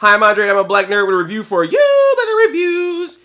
Hi, I'm Andre, and I'm a black nerd with a review for You Better Reviews.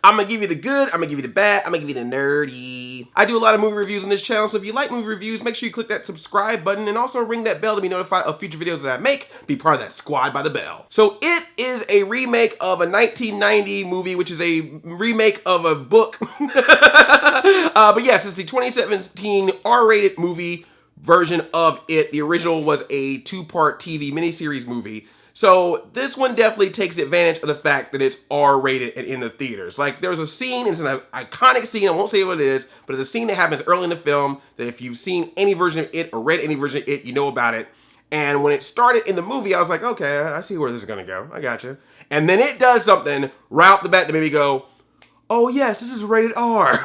I'm gonna give you the good, I'm gonna give you the bad, I'm gonna give you the nerdy. I do a lot of movie reviews on this channel, so if you like movie reviews, make sure you click that subscribe button and also ring that bell to be notified of future videos that I make. Be part of that squad by the bell. So It is a remake of a 1990 movie, which is a remake of a book. But yes, it's the 2017 R-rated movie version of It. The original was a two-part TV miniseries movie. So this one definitely takes advantage of the fact that it's R-rated and in the theaters. Like, there's a scene, it's an iconic scene, I won't say what it is, but it's a scene that happens early in the film that if you've seen any version of It or read any version of It, you know about it. And when it started in the movie, I was like, okay, I see where this is gonna go. I got you. And then it does something right off the bat that made me go, oh yes, this is rated R.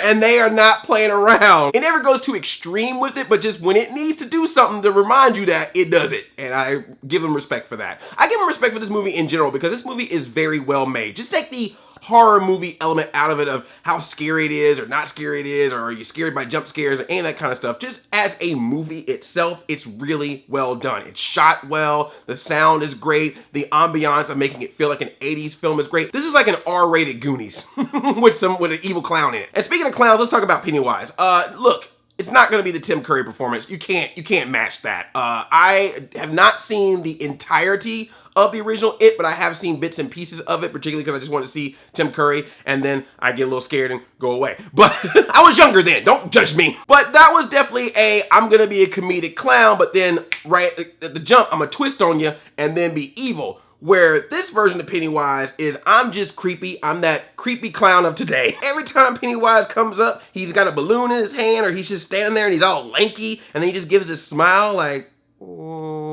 And they are not playing around. It never goes too extreme with it, but just when it needs to do something to remind you that, it does it. And I give them respect for that. I give them respect for this movie in general because this movie is very well made. Just take the horror movie element out of it, of how scary it is or not scary it is, or are you scared by jump scares or any of that kind of stuff. Just as a movie itself, it's really well done. It's shot well, the sound is great, the ambiance of making it feel like an 80s film is great. This is like an R-rated Goonies with an evil clown in it. And speaking of clowns, let's talk about Pennywise. Look, it's not going to be the Tim Curry performance. You can't match that. I have not seen the entirety of the original It, but I have seen bits and pieces of it, particularly because I just wanted to see Tim Curry, and then I get a little scared and go away. But I was younger then, don't judge me. But that was definitely I'm gonna be a comedic clown, but then right at the jump, I'm gonna twist on you and then be evil. Where this version of Pennywise is, I'm just creepy. I'm that creepy clown of today. Every time Pennywise comes up, he's got a balloon in his hand, or he's just standing there and he's all lanky, and then he just gives a smile like, oh.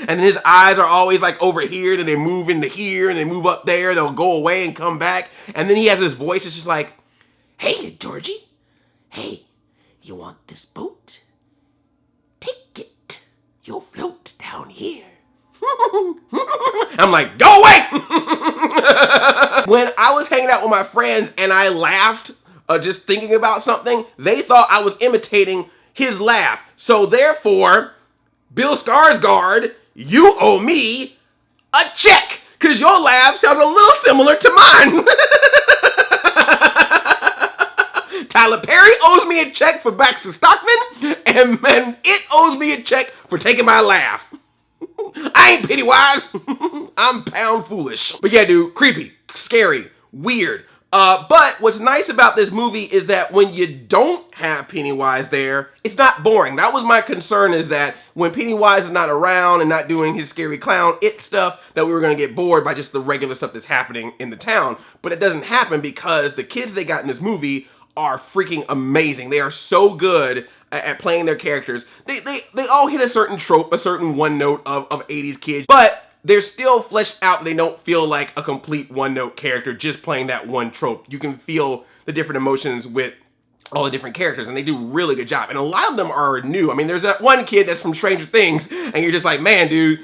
And his eyes are always like over here, then they move into here, and they move up there, they'll go away and come back. And then he has his voice, it's just like, hey, Georgie, hey, you want this boat? Take it, you'll float down here. I'm like, go away! When I was hanging out with my friends and I laughed, just thinking about something, they thought I was imitating his laugh. So therefore, Bill Skarsgård, you owe me a check, because your laugh sounds a little similar to mine. Tyler Perry owes me a check for Baxter Stockman, and It owes me a check for taking my laugh. I ain't Pennywise. I'm pound foolish. But yeah, dude, creepy, scary, weird. But what's nice about this movie is that when you don't have Pennywise there, it's not boring. That was my concern, is that when Pennywise is not around and not doing his scary clown It stuff, that we were gonna get bored by just the regular stuff that's happening in the town. But it doesn't happen because the kids they got in this movie are freaking amazing. They are so good at playing their characters. They all hit a certain trope, a certain one note of 80s kids, but they're still fleshed out. They don't feel like a complete one note character just playing that one trope. You can feel the different emotions with all the different characters, and they do a really good job. And a lot of them are new. I mean, there's that one kid that's from Stranger Things, and you're just like, man, dude,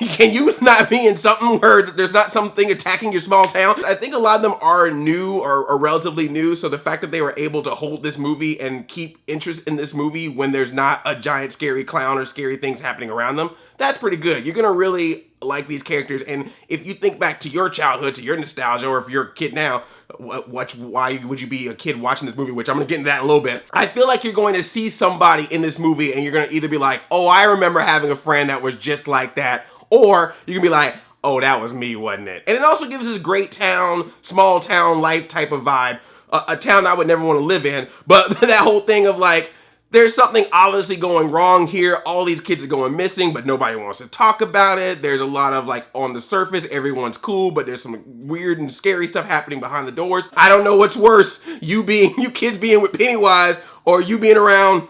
can you not be in something where there's not something attacking your small town? I think a lot of them are new or relatively new, so the fact that they were able to hold this movie and keep interest in this movie when there's not a giant scary clown or scary things happening around them, that's pretty good. You're gonna really like these characters, and if you think back to your childhood, to your nostalgia, or if you're a kid now, why would you be a kid watching this movie, which I'm gonna get into that in a little bit. I feel like you're going to see somebody in this movie and you're gonna either be like, oh, I remember having a friend that was just like that, or you can be like, oh, that was me, wasn't it? And it also gives this great town, small town life type of vibe, a town I would never want to live in, but that whole thing of like, there's something obviously going wrong here. All these kids are going missing, but nobody wants to talk about it. There's a lot of like on the surface, everyone's cool, but there's some weird and scary stuff happening behind the doors. I don't know what's worse, you kids being with Pennywise or you being around.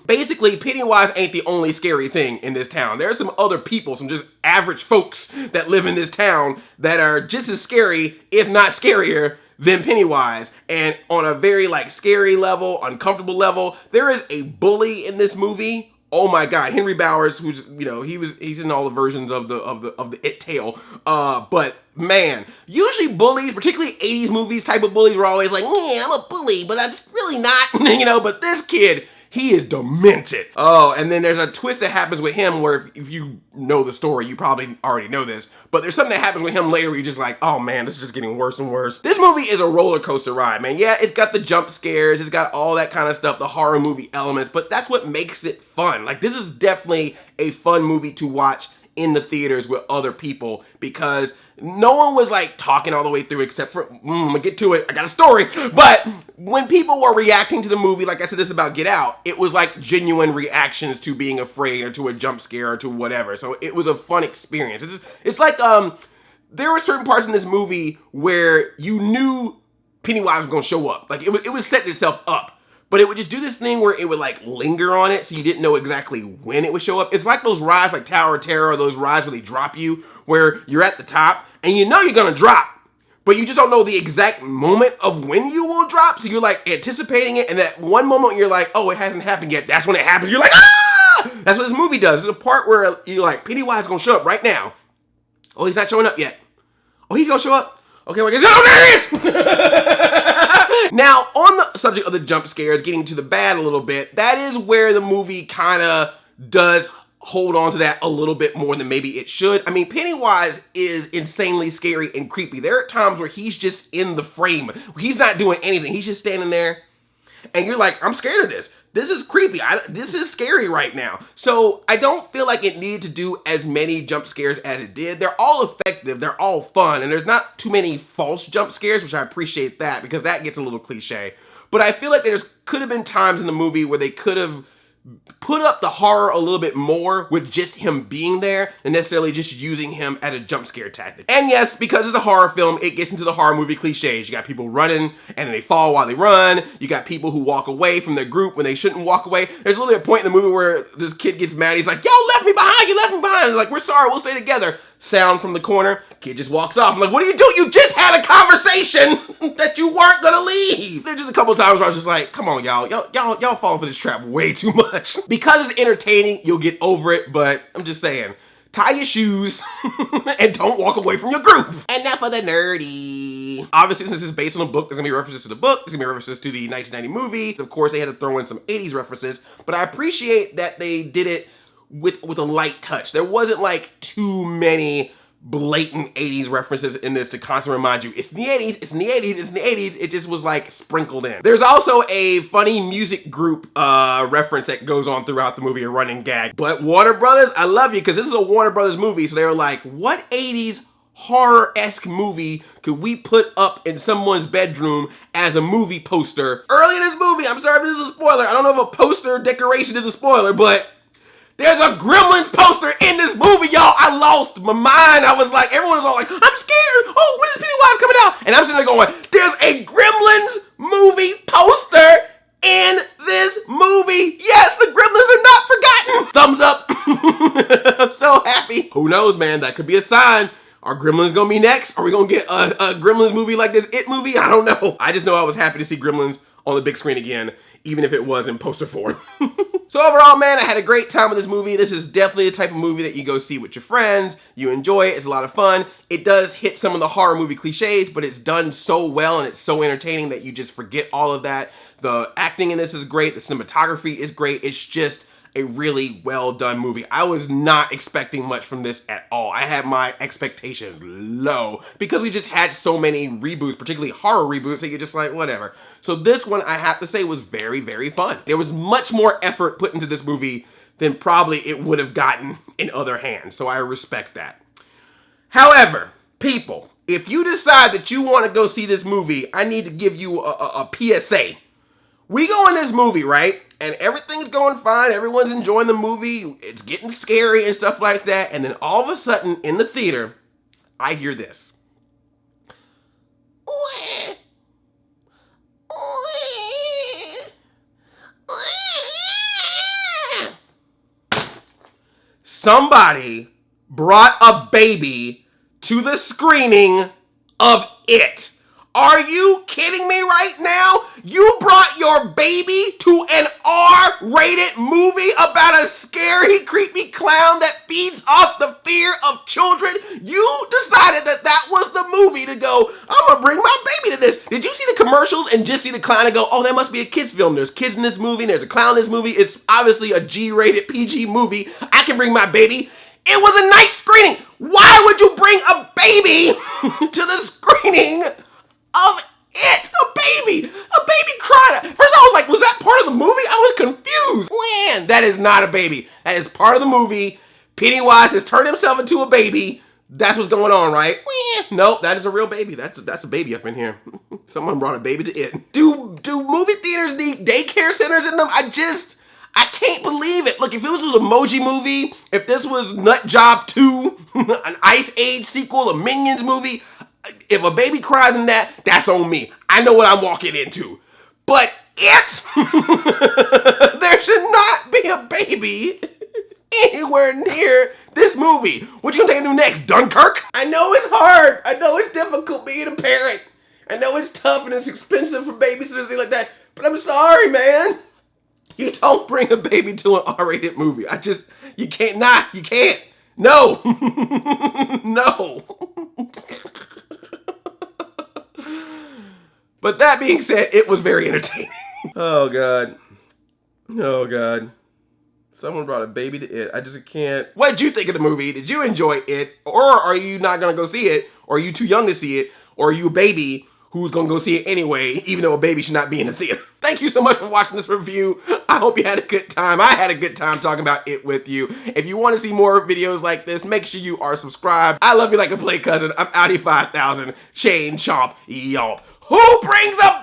Basically, Pennywise ain't the only scary thing in this town. There are some other people, some just average folks that live in this town that are just as scary, if not scarier, than Pennywise. And on a very like scary level, uncomfortable level, there is a bully in this movie. Oh my God, Henry Bowers, who's, you know, he's in all the versions of the It tale. But man, usually bullies, particularly 80s movies type of bullies, were always like, yeah, I'm a bully, but I'm really not, you know. But this kid, He is demented. Oh, and then there's a twist that happens with him where if you know the story, you probably already know this, but there's something that happens with him later where you're just like, oh man, this is just getting worse and worse. This movie is a roller coaster ride, man. Yeah, it's got the jump scares, it's got all that kind of stuff, the horror movie elements, but that's what makes it fun. Like, this is definitely a fun movie to watch in the theaters with other people because no one was like talking all the way through except for, I'm gonna get to it, I got a story. But when people were reacting to the movie, like I said, this is about Get Out, it was like genuine reactions to being afraid or to a jump scare or to whatever. So it was a fun experience. It's like, there were certain parts in this movie where you knew Pennywise was gonna show up. Like it was setting itself up. But it would just do this thing where it would like linger on it so you didn't know exactly when it would show up. It's like those rides like Tower of Terror or those rides where they drop you, where you're at the top and you know you're gonna drop, but you just don't know the exact moment of when you will drop. So you're like anticipating it, and that one moment you're like, oh, it hasn't happened yet. That's when it happens. You're like, ah! That's what this movie does. There's a part where you're like, Pennywise is gonna show up right now. Oh, he's not showing up yet. Oh, he's gonna show up. Okay, well, oh, there he is! Now, on the subject of the jump scares, getting to the bad a little bit, that is where the movie kind of does hold on to that a little bit more than maybe it should. I mean, Pennywise is insanely scary and creepy. There are times where he's just in the frame. He's not doing anything. He's just standing there, and you're like, I'm scared of this. This is creepy. This is scary right now. So I don't feel like it needed to do as many jump scares as it did. They're all effective. They're all fun. And there's not too many false jump scares, which I appreciate that because that gets a little cliche. But I feel like there could have been times in the movie where they could have put up the horror a little bit more with just him being there than necessarily just using him as a jump scare tactic. And yes, because it's a horror film, it gets into the horror movie cliches. You got people running and then they fall while they run. You got people who walk away from their group when they shouldn't walk away. There's literally a point in the movie where this kid gets mad. He's like, yo, left me behind. You left me behind. Like, we're sorry. We'll stay together. Sound from the corner. Kid just walks off. I'm like, what are you doing? You just had a conversation that you weren't gonna leave. There's just a couple of times where I was just like, come on, y'all falling for this trap way too much. Because it's entertaining, you'll get over it, but I'm just saying, tie your shoes and don't walk away from your group. And now for the nerdy. Obviously, since it's based on a book, there's gonna be references to the book, there's gonna be references to the 1990 movie. Of course, they had to throw in some 80s references, but I appreciate that they did it with a light touch. There wasn't like too many blatant 80s references in this to constantly remind you, it's in the 80s, it's in the 80s, it's in the 80s. It just was like sprinkled in. There's also a funny music group reference that goes on throughout the movie, a running gag. But Warner Brothers, I love you, because this is a Warner Brothers movie, so they were like, what 80s horror-esque movie could we put up in someone's bedroom as a movie poster? Early in this movie, I'm sorry if this is a spoiler, I don't know if a poster decoration is a spoiler, but there's a Gremlins poster in this movie, y'all. I lost my mind. I was like, everyone was all like, I'm scared. Oh, when is Pennywise coming out? And I'm sitting there going, there's a Gremlins movie poster in this movie. Yes, the Gremlins are not forgotten. Thumbs up. I'm so happy. Who knows, man? That could be a sign. Are Gremlins gonna be next? Are we gonna get a Gremlins movie like this It movie? I don't know. I just know I was happy to see Gremlins on the big screen again, even if it was in poster form. So overall, man, I had a great time with this movie. This is definitely the type of movie that you go see with your friends. You enjoy it. It's a lot of fun. It does hit some of the horror movie cliches, but it's done so well and it's so entertaining that you just forget all of that. The acting in this is great. The cinematography is great. It's just a really well done movie. I was not expecting much from this at all. I had my expectations low because we just had so many reboots, particularly horror reboots, that you're just like, whatever. So this one, I have to say, was very, very fun. There was much more effort put into this movie than probably it would have gotten in other hands. So I respect that. However, people, if you decide that you want to go see this movie, I need to give you a PSA. We go in this movie, right? And everything's going fine. Everyone's enjoying the movie. It's getting scary and stuff like that. And then all of a sudden, in the theater, I hear this. Somebody brought a baby to the screening of It. Are you kidding me right now? You brought your baby to an R-rated movie about a scary, creepy clown that feeds off the fear of children? You decided that that was the movie to go, I'm gonna bring my baby to this. Did you see the commercials and just see the clown and go, oh, that must be a kid's film. There's kids in this movie. There's a clown in this movie. It's obviously a G-rated PG movie. I can bring my baby. It was a night screening. Why would you bring a baby to the screening of it? A baby cried. First I was like, was that part of the movie? I was confused. Man, that is not a baby. That is part of the movie. Pennywise has turned himself into a baby. That's what's going on, right? Nope, that is a real baby. That's a baby up in here. Someone brought a baby to it. Do movie theaters need daycare centers in them? I can't believe it. Look, if it was an Emoji Movie, if this was Nut Job 2, an Ice Age sequel, a Minions movie, if a baby cries in that, that's on me. I know what I'm walking into. But it, there should not be a baby anywhere near this movie. What you gonna take me to next, Dunkirk? I know it's hard. I know it's difficult being a parent. I know it's tough and it's expensive for babysitters and things like that. But I'm sorry, man. You don't bring a baby to an R-rated movie. You can't. No. No. But that being said, it was very entertaining. Oh, God. Oh, God. Someone brought a baby to it. I just can't. What did you think of the movie? Did you enjoy it? Or are you not going to go see it? Or are you too young to see it? Or are you a baby who's going to go see it anyway, even though a baby should not be in the theater? Thank you so much for watching this review. I hope you had a good time. I had a good time talking about it with you. If you want to see more videos like this, make sure you are subscribed. I love you like a play cousin. I'm Audi 5000. Shane Chomp Yomp. Who brings a